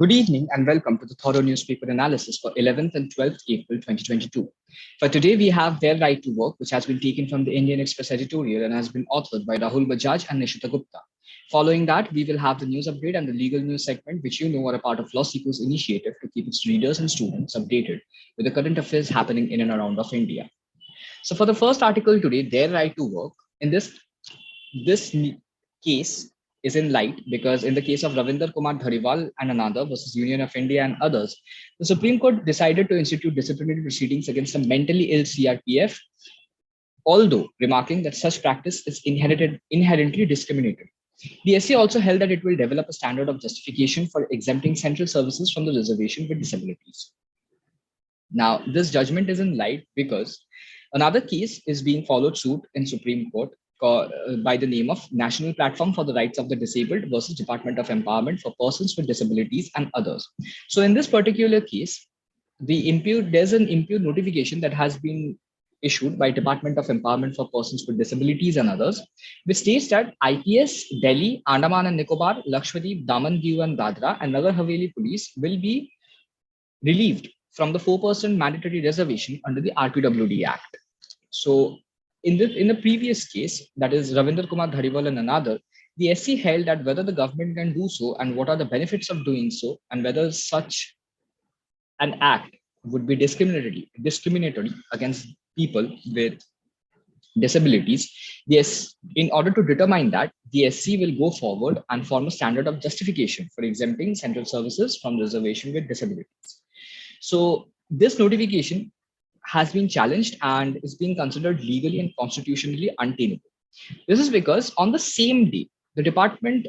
Good evening and welcome to the thorough newspaper analysis for 11th and 12th April 2022. For today, we have Their Right to Work, which has been taken from the Indian Express editorial and has been authored by Rahul Bajaj and Nishita Gupta. Following that, we will have the news update and the legal news segment, which you know are a part of LawSikho's initiative to keep its readers and students updated with the current affairs happening in and around of India. So for the first article today, Their Right to Work, in this case is in light because in the case of Ravinder Kumar Dhariwal and another versus Union of India and others, the Supreme Court decided to institute disciplinary proceedings against the mentally ill CRPF, although remarking that such practice is inherently discriminatory. The SC also held that it will develop a standard of justification for exempting central services from the reservation with disabilities. Now, this judgment is in light because another case is being followed suit in Supreme Court by the name of National Platform for the Rights of the Disabled versus Department of Empowerment for Persons with Disabilities and others. So in this particular case, there's an impute notification that has been issued by Department of Empowerment for Persons with Disabilities and others, which states that IPS, Delhi, Andaman and Nicobar, Lakshadweep, Daman, Diu and Dadra and Nagar Haveli police will be relieved from the 4% mandatory reservation under the RPWD Act. So in the previous case, that is Ravinder Kumar Dhariwal and another, the SC held that whether the government can do so and what are the benefits of doing so, and whether such an act would be discriminatory against people with disabilities. Yes, in order to determine that, the SC will go forward and form a standard of justification for exempting central services from reservation with disabilities. So this notification has been challenged and is being considered legally and constitutionally untenable. This is because on the same day, the department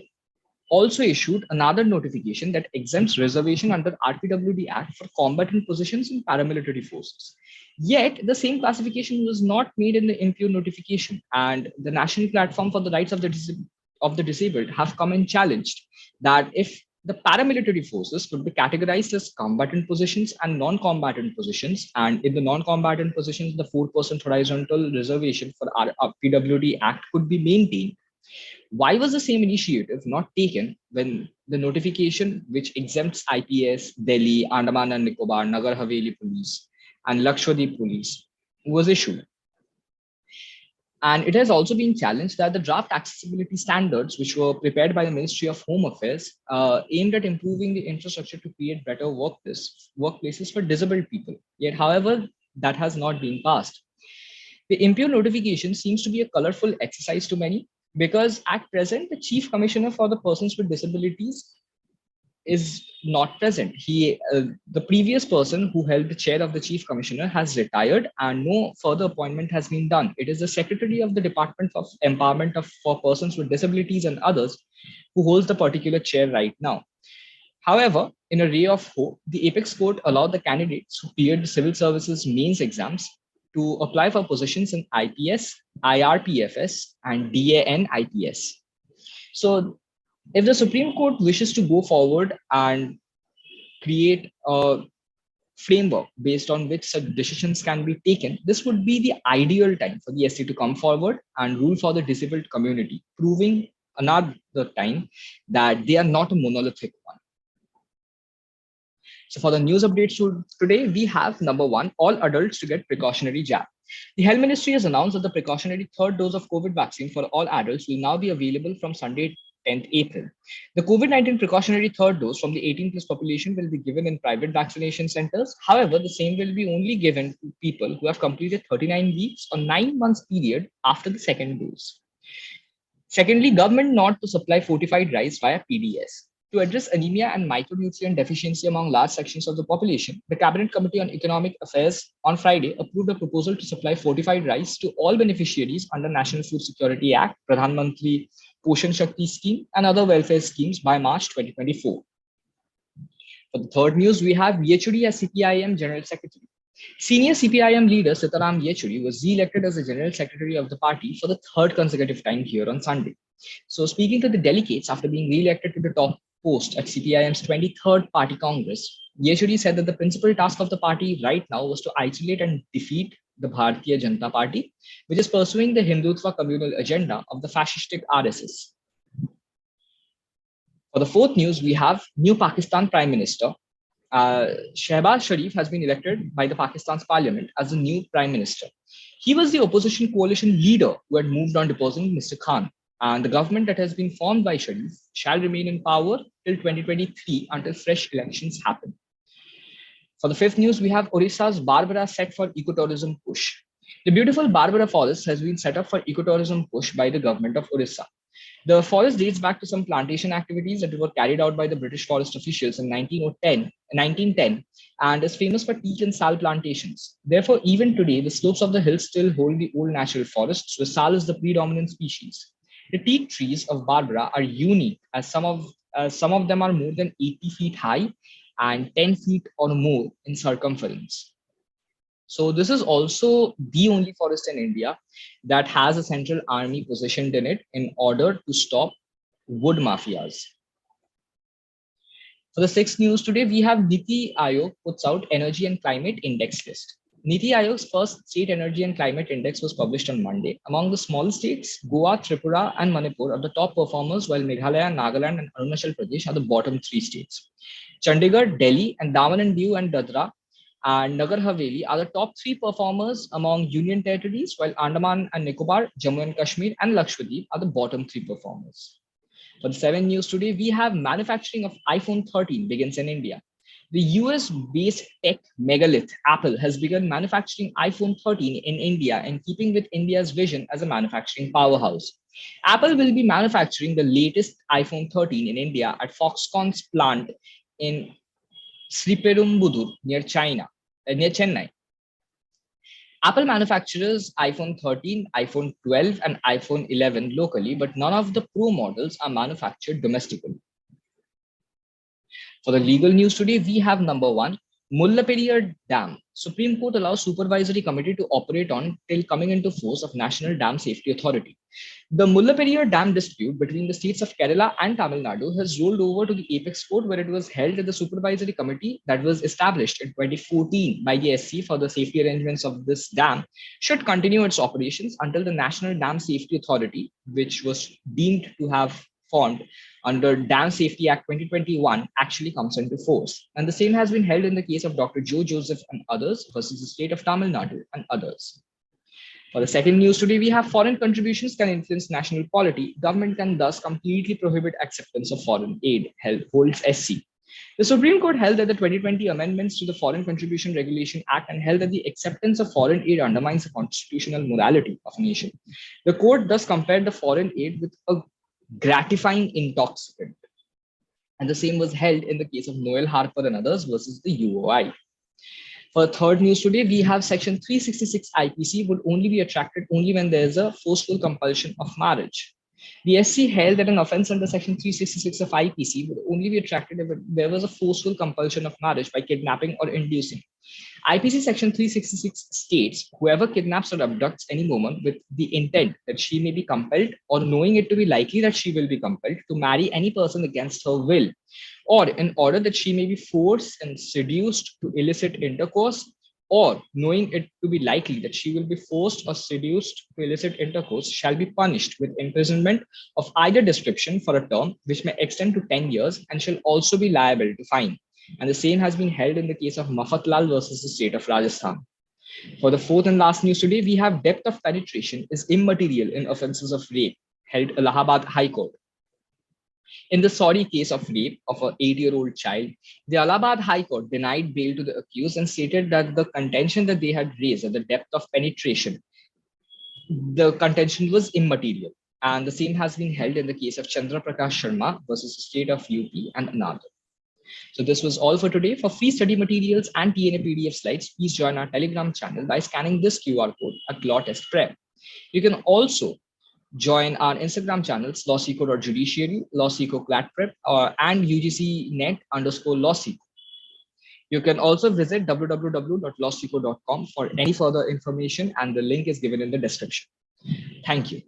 also issued another notification that exempts reservation under RPWD Act for combatant positions in paramilitary forces. Yet the same classification was not made in the impure notification, and the National Platform for the Rights of the Disabled have come and challenged that if the paramilitary forces could be categorized as combatant positions and non-combatant positions. And in the non-combatant positions, the 4% horizontal reservation for our PWD Act could be maintained. Why was the same initiative not taken when the notification which exempts IPS, Delhi, Andaman and Nicobar, Nagar Haveli police and Lakshadweep police was issued? And it has also been challenged that the draft accessibility standards, which were prepared by the Ministry of Home Affairs, aimed at improving the infrastructure to create better workplaces for disabled people. Yet, however, that has not been passed. The impure notification seems to be a colorful exercise to many because at present, the Chief Commissioner for the Persons with Disabilities is not present. The previous person who held the chair of the Chief Commissioner has retired and no further appointment has been done. It is the Secretary of the Department of Empowerment for Persons with Disabilities and others who holds the particular chair right now. However, in a ray of hope, the Apex Court allowed the candidates who cleared the civil services mains exams to apply for positions in IPS, IRPFS, and DAN IPS. So if the Supreme Court wishes to go forward and create a framework based on which such decisions can be taken, this would be the ideal time for the SC to come forward and rule for the disabled community, proving another time that they are not a monolithic one. So for the news updates today, we have number one, all adults to get precautionary jab. The Health Ministry has announced that the precautionary third dose of COVID vaccine for all adults will now be available from Sunday, 10th April. The COVID-19 precautionary third dose from the 18 plus population will be given in private vaccination centers. However, the same will be only given to people who have completed 39 weeks or 9 months period after the second dose. Secondly, government nod to supply fortified rice via PDS. To address anemia and micronutrient deficiency among large sections of the population, the Cabinet Committee on Economic Affairs on Friday approved a proposal to supply fortified rice to all beneficiaries under National Food Security Act, Pradhan Mantri Poshan Shakti scheme, and other welfare schemes by March 2024. For the third news, we have Yechury as CPIM General Secretary. Senior CPIM leader Sitaram Yechury was re-elected as the General Secretary of the party for the third consecutive time here on Sunday. So speaking to the delegates after being re-elected to the top post at CPIM's 23rd Party Congress, Yechury said that the principal task of the party right now was to isolate and defeat the Bharatiya Janata Party, which is pursuing the Hindutva communal agenda of the fascistic RSS. For the fourth news, we have new Pakistan Prime Minister. Shehbaz Sharif has been elected by the Pakistan's parliament as the new Prime Minister. He was the opposition coalition leader who had moved on deposing Mr. Khan. And the government that has been formed by Sharif shall remain in power till 2023 until fresh elections happen. For the fifth news, we have Odisha's Barbara set for ecotourism push. The beautiful Barbara forest has been set up for ecotourism push by the government of Odisha. The forest dates back to some plantation activities that were carried out by the British forest officials in 1910 and is famous for teak and sal plantations. Therefore, even today, the slopes of the hills still hold the old natural forests, where sal is the predominant species. The teak trees of Barbara are unique, as some of them are more than 80 feet high and 10 feet or more in circumference. So this is also the only forest in India that has a central army positioned in it in order to stop wood mafias. For the sixth news today, we have NITI Aayog puts out Energy and Climate Index list. NITI Aayog's first State Energy and Climate Index was published on Monday. Among the small states, Goa, Tripura, and Manipur are the top performers, while Meghalaya, Nagaland, and Arunachal Pradesh are the bottom three states. Chandigarh, Delhi, and Daman and Diu and Dadra and Nagar Haveli are the top three performers among union territories, while Andaman and Nicobar, Jammu and Kashmir, and Lakshadweep are the bottom three performers. For the 7 news today, we have manufacturing of iPhone 13 begins in India. The US-based tech megalith Apple has begun manufacturing iPhone 13 in India in keeping with India's vision as a manufacturing powerhouse. Apple will be manufacturing the latest iPhone 13 in India at Foxconn's plant in Sriperumbudur near Chennai. Apple manufactures iPhone 13, iPhone 12, and iPhone 11 locally, but none of the Pro models are manufactured domestically. For the legal news today, we have number one, Mullaperiyar Dam. Supreme Court allows Supervisory Committee to operate on till coming into force of National Dam Safety Authority. The Mullaperiyar Dam dispute between the states of Kerala and Tamil Nadu has rolled over to the apex court, where it was held at the Supervisory Committee that was established in 2014 by the SC for the safety arrangements of this dam should continue its operations until the National Dam Safety Authority, which was deemed to have formed under Dam Safety Act 2021, actually comes into force. And the same has been held in the case of Dr. Joe Joseph and others versus the state of Tamil Nadu and others. For the second news today, we have foreign contributions can influence national polity. Government can thus completely prohibit acceptance of foreign aid, holds SC. The Supreme Court held that the 2020 amendments to the Foreign Contribution Regulation Act and held that the acceptance of foreign aid undermines the constitutional morality of a nation. The court thus compared the foreign aid with a gratifying intoxicant. And the same was held in the case of Noel Harper and others versus the UOI. For third news today, we have section 366 IPC would only be attracted only when there is a forceful compulsion of marriage. The SC held that an offence under section 366 of IPC would only be attracted if there was a forceful compulsion of marriage by kidnapping or inducing. IPC section 366 states, whoever kidnaps or abducts any woman with the intent that she may be compelled or knowing it to be likely that she will be compelled to marry any person against her will, or in order that she may be forced and seduced to illicit intercourse, or knowing it to be likely that she will be forced or seduced to illicit intercourse, shall be punished with imprisonment of either description for a term which may extend to 10 years and shall also be liable to fine. And the same has been held in the case of Mafatlal versus the state of Rajasthan. For the fourth and last news today, we have depth of penetration is immaterial in offences of rape, held Allahabad High Court. In the sorry case of rape of an 8-year-old child, the Allahabad High Court denied bail to the accused and stated that the contention that they had raised at the depth of penetration, the contention was immaterial. And the same has been held in the case of Chandra Prakash Sharma versus the state of UP and another. So this was all for today. For free study materials and TNA PDF slides, please join our Telegram channel by scanning this QR code at Law Test Prep. You can also join our Instagram channels, LawSikho.judiciary, LawSikho CLAT Prep, and UGC net_LawSikho. You can also visit www.lawsikho.com for any further information, and the link is given in the description. Thank you.